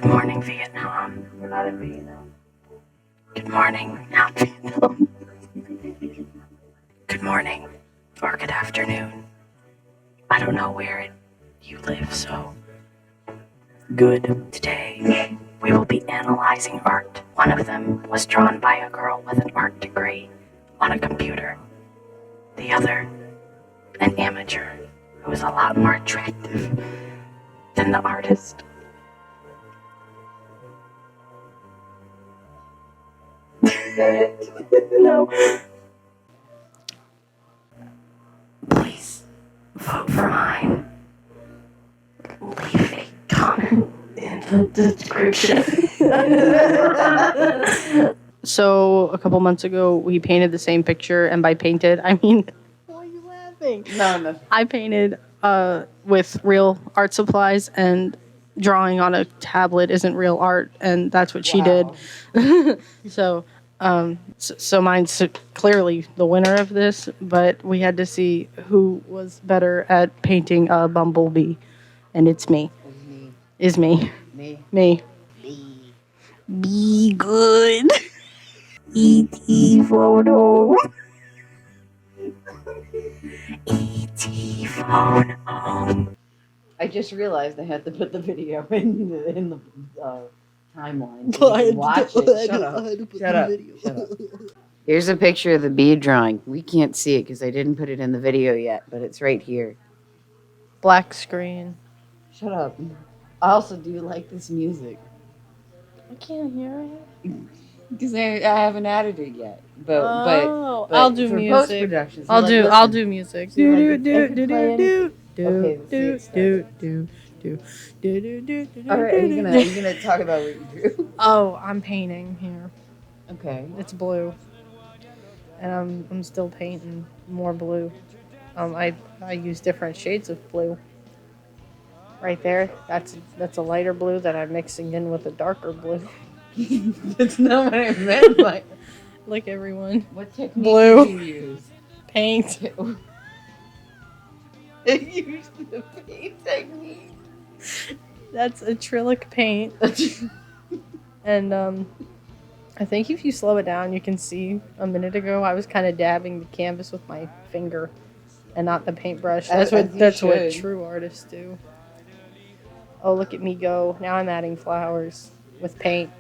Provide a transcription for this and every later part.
Good morning, Vietnam. We're not in Vietnam. Good morning, not Vietnam. Good morning, or good afternoon. I don't know where you live, so good. Today, we will be analyzing art. One of them was drawn by a girl with an art degree on a computer. The other, an amateur who is a lot more attractive than the artist. No. Please vote for mine. Leave a comment in the description. So a couple months ago, we painted the same picture, and by painted, I mean, why are you laughing? No. I painted with real art supplies, and drawing on a tablet isn't real art, and that's what she did. So mine's clearly the winner of this, but we had to see who was better at painting a bumblebee, and it's me. Is me. Me. Be good. E.T. photo. E.T. phone home. I just realized I had to put the video in the timeline so you can watch it. Shut up. Here's a picture of the bee drawing. We can't see it because I didn't put it in the video yet, but it's right here. Black screen. Shut up. I also do like this music. I can't hear it. Because I haven't added it yet. But I'll do for music. post-production, so I'll do music. So Do like, do I do could do play do Okay, do let's see it do do do do do do. Alright, are you gonna talk about what you drew? Oh, I'm painting here. Okay. It's blue, and I'm still painting more blue. I use different shades of blue. Right there, that's a lighter blue that I'm mixing in with a darker blue. That's not what I meant by. Like everyone. What technique Blue. did you use? Paint. I used the paint technique. That's acrylic paint. And I think if you slow it down, you can see a minute ago I was kind of dabbing the canvas with my finger and not the paintbrush. That's what true artists do. Oh, look at me go. Now I'm adding flowers with paint.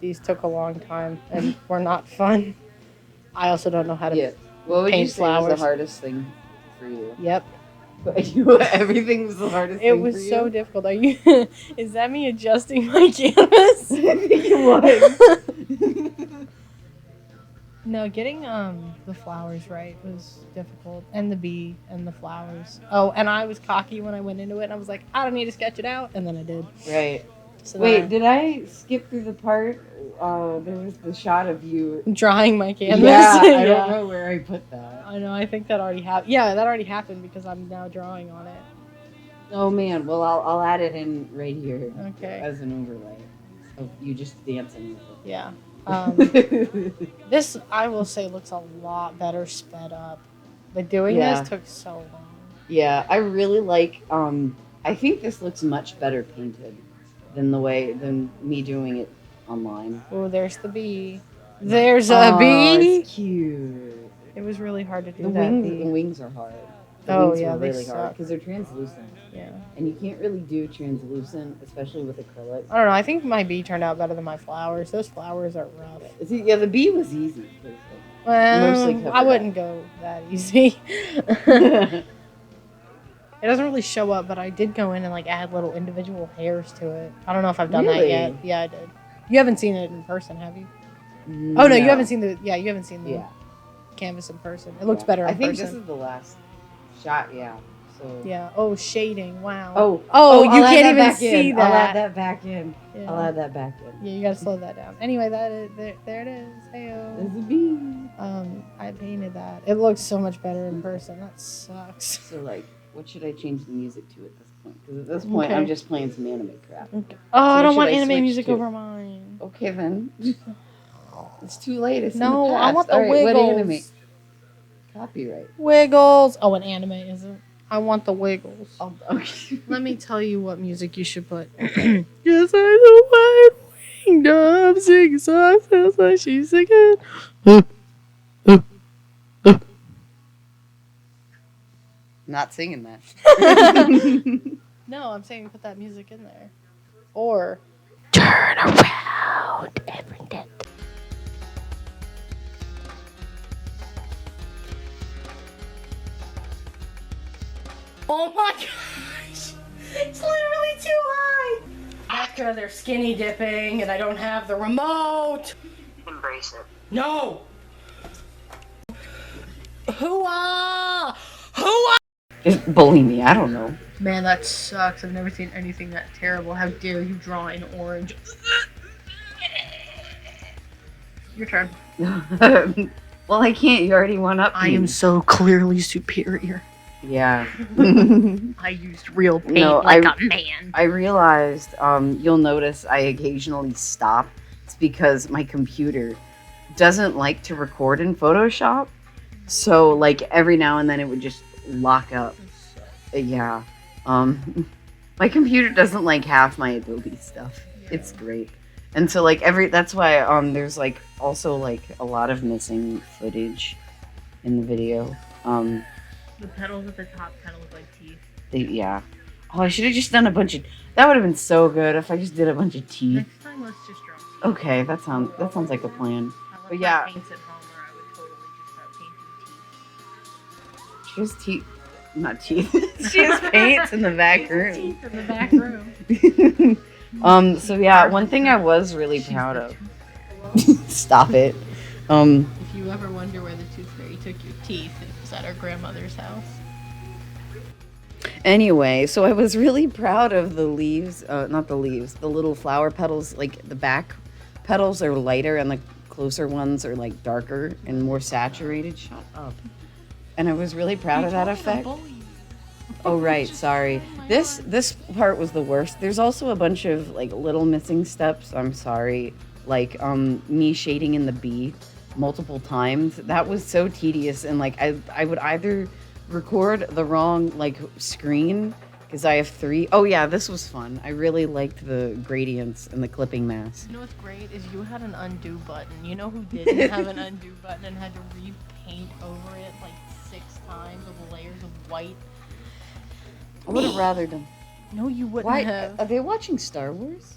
These took a long time and were not fun. I also don't know how to What would paint you say flowers. was the hardest thing for you? Yep. Everything was the hardest thing for you? It was so difficult. Are you? Is that me adjusting my canvas? I think it was. No, getting the flowers right was difficult, and the bee and the flowers. Oh, and I was cocky when I went into it, and I was like, I don't need to sketch it out, and then I did. Right. So wait, did I skip through the part? There was the shot of you drawing my canvas. Yeah, I don't know where I put that. I know. I think that already happened. Yeah, that already happened because I'm now drawing on it. Oh man, well I'll add it in right here. Okay. As an overlay of you just dancing with it. Yeah. This, I will say, looks a lot better sped up. But doing this took so long. Yeah, I really like, I think this looks much better painted than me doing it online. Oh, there's the bee. There's a bee. It's cute. It was really hard to do The wings are hard. The wings were really hard because they're translucent. Yeah. And you can't really do translucent, especially with acrylic. I don't know. I think my bee turned out better than my flowers. Those flowers are rough. Yeah, the bee was easy. Well, I wouldn't go that easy. It doesn't really show up, but I did go in and like add little individual hairs to it. I don't know if I've done that yet. Yeah, I did. You haven't seen it in person, have you? No. Oh no, you haven't seen the canvas in person. It looks better in person. I think this is the last shot, So yeah. Oh, shading. Wow. Oh, you can't even see that. I'll add that back in. Yeah. I'll add that back in. Yeah, you gotta slow that down. Anyway, there it is. Heyo. There's a bee. I painted that. It looks so much better in person. That sucks. So like, what should I change the music to at this point? Because at this point, I'm just playing some anime crap. Okay. Oh, I don't want anime music over mine. Okay then. It's too late. It's no, in the past. I want the wiggles. What anime? Copyright. Wiggles. Oh, an anime isn't. I want the wiggles. Oh, okay. Let me tell you what music you should put. Yes, I'm the white winged dove, singing songs just like she's singing. Not singing that. No, I'm saying put that music in there. Or Turn around, everything. oh my gosh, it's literally too high. That's because they're skinny dipping and I don't have the remote. Embrace it. No. Hoo-ah! Hoo-ah! Just bully me. I don't know. Man, that sucks. I've never seen anything that terrible. How dare you draw in orange? Your turn. Well, I can't. You already won up. I am so clearly superior. Yeah. I used real paint No, like a man. I realized. You'll notice I occasionally stop. It's because my computer doesn't like to record in Photoshop. So, like, every now and then it would just lock up. Yeah. My computer doesn't like half my Adobe stuff. Yeah. It's great. And so, like, that's why, there's, like, also, like, a lot of missing footage in the video. The petals at the top kind of look like teeth. Yeah. Oh, I should have just done a bunch of, that would have been so good if I just did a bunch of teeth. Next time, let's just draw teeth. Okay, that sounds like a plan. I left But yeah. my paints at home, or I would totally just start painting teeth. She has teeth. Not teeth. She has paints in the back room. Teeth in the back room. So yeah, one thing I was really proud of. Stop it. If you ever wonder where the tooth fairy took your teeth, it was at our grandmother's house. Anyway, so I was really proud of the leaves, not the leaves, the little flower petals. Like the back petals are lighter and the closer ones are like darker and more saturated. Shut up. And I was really proud of that effect. Oh right, sorry. This part was the worst. There's also a bunch of like little missing steps. I'm sorry. Like me shading in the bee multiple times. That was so tedious, and like I would either record the wrong like screen because I have 3. Oh yeah, this was fun. I really liked the gradients and the clipping mask. You know what's great is you had an undo button. You know who didn't have an undo button and had to repaint over it like 6 times with layers of white? I would have rather done. No, you wouldn't Why have. are they watching Star Wars?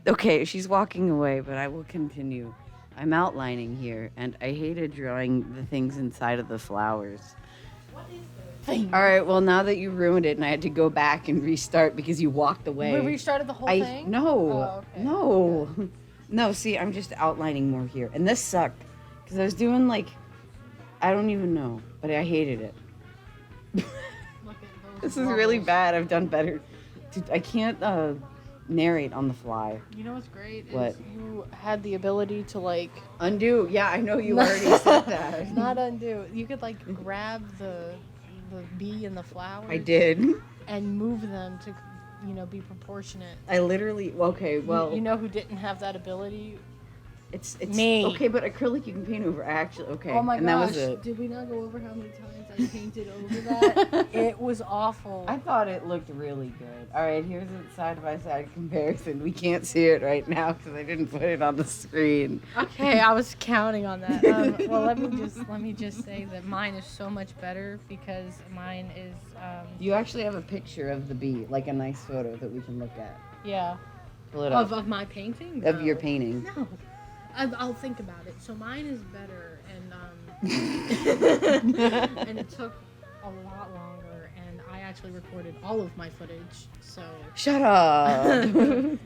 Okay, she's walking away, but I will continue. I'm outlining here, and I hated drawing the things inside of the flowers. What is this thing? All right, well, now that you ruined it, and I had to go back and restart because you walked away. We restarted the whole thing? No, Oh, okay. no, no. See, I'm just outlining more here, and this sucked because I was doing like, I don't even know, but I hated it. Look at those This is really bubbles. bad. I've done better. Dude, I can't narrate on the fly. You know what's great What? is you had the ability to like Undo. Yeah, I know you already said that. not undo. You could like grab the bee and the flowers. I did. And move them to, you know, be proportionate. I literally. Okay, well, You know who didn't have that ability? it's me. Okay, but acrylic you can paint over. Actually, okay. Oh my and gosh! that was it. Did we not go over how many times I painted over that? It was awful. I thought it looked really good. All right, here's a side-by-side comparison. We can't see it right now because I didn't put it on the screen. Okay, I was counting on that. Well, let me just say that mine is so much better because mine is. You actually have a picture of the bee, like a nice photo that we can look at. Yeah. Pull it up. Of my painting? Of No. your painting. No. I'll think about it. So mine is better, and and it took a lot longer, and I actually recorded all of my footage. So Shut up.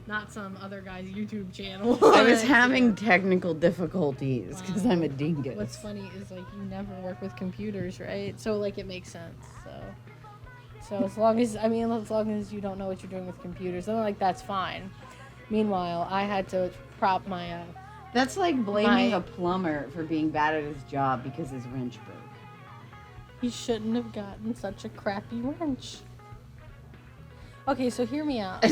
not some other guy's YouTube channel. I was having technical difficulties because I'm a dingus. What's funny is like you never work with computers, right? So like it makes sense. So as long as you don't know what you're doing with computers, then like that's fine. Meanwhile, I had to prop my That's like blaming My- a plumber for being bad at his job because his wrench broke. He shouldn't have gotten such a crappy wrench. Okay, so hear me out.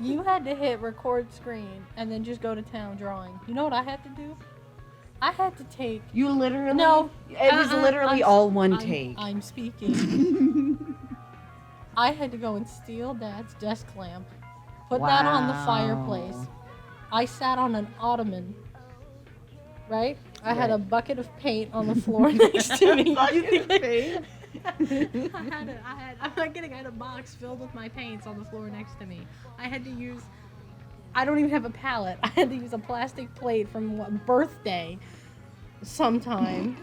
You had to hit record screen and then just go to town drawing. You know what I had to do? I had to take. You literally? No. It was literally all one take. I'm speaking. I had to go and steal Dad's desk lamp, put that on the fireplace. I sat on an ottoman, right? I had a bucket of paint on the floor next to me. Paint? I'm not kidding, I had a box filled with my paints on the floor next to me. I had to use, I don't even have a palette. I had to use a plastic plate from what birthday sometime.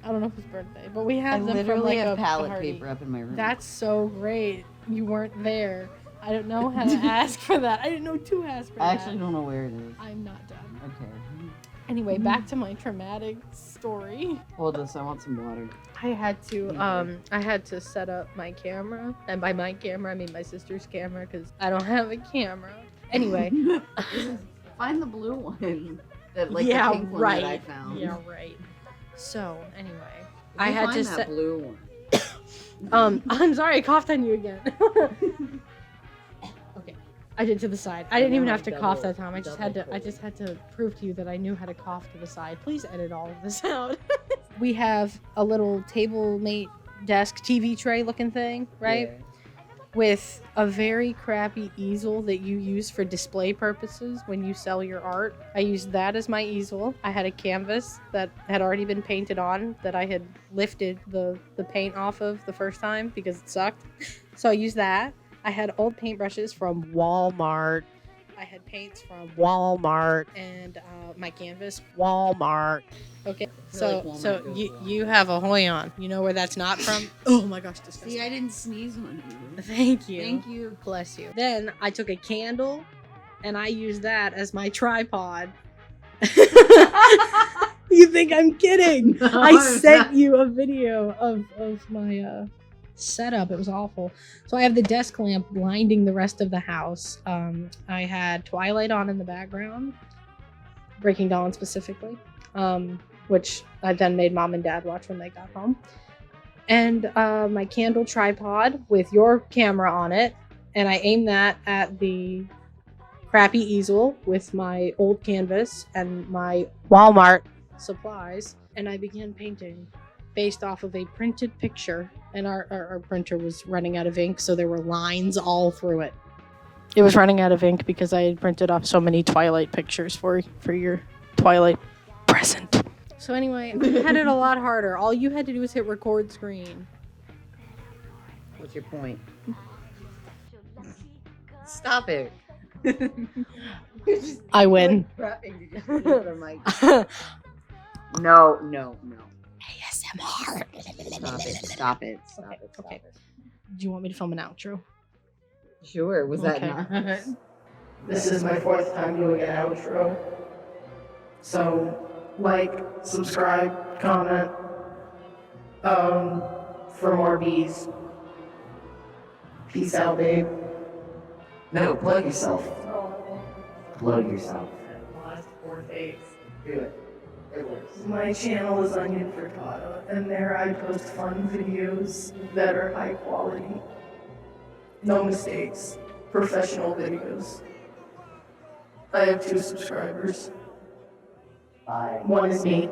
I don't know if it's birthday, but we have them from like have a palette party. paper up in my room. That's so great. You weren't there. I don't know how to ask for that. I didn't know to ask for I that. actually don't know where it is. I'm not done. Okay. Anyway, back to my traumatic story. Hold this, I want some water. I had to set up my camera, and by my camera I mean my sister's camera because I don't have a camera. Anyway, Find the blue one. That the pink one that I found. Yeah, right. So anyway, If I you had find to that set. blue one. I'm sorry, I coughed on you again. Okay, I did to the side. I didn't even have to cough that time. I just had to prove to you that I knew how to cough to the side. Please edit all of this out. We have a little table mate desk TV tray looking thing, right? Yeah. With a very crappy easel that you use for display purposes when you sell your art. I used that as my easel. I had a canvas that had already been painted on that I had lifted the paint off of the first time because it sucked. So I used that. I had old paintbrushes from Walmart. I had paints from Walmart and my canvas, Walmart. Okay, so you have a Hoy on. You know where that's not from? Oh my gosh, disgusting. See, I didn't sneeze on you. Thank you. Thank you. Bless you. Then I took a candle and I used that as my tripod. You think I'm kidding? No, I sent you a video of my setup. It was awful. So I have the desk lamp blinding the rest of the house. I had Twilight on in the background, Breaking Dawn specifically, which I then made Mom and Dad watch when they got home. And my candle tripod with your camera on it, and I aimed that at the crappy easel with my old canvas and my Walmart supplies, and I began painting based off of a printed picture, and our printer was running out of ink, so there were lines all through it. It was running out of ink because I had printed off so many Twilight pictures for your Twilight present. So anyway, I had it a lot harder. All you had to do was hit record screen. What's your point? Stop it. I win. No. ASMR. Stop it. Okay. Do you want me to film an outro? Sure, was that Okay. not? This is my 4th time doing an outro. So, like, subscribe, comment, for more bees. Peace out, babe. No, plug yourself. Plug yourself. Last 4 days. Do it. It works. My channel is Onion Frittata, and there I post fun videos that are high quality. No mistakes. Professional videos. I have 2 subscribers. Bye. One is me.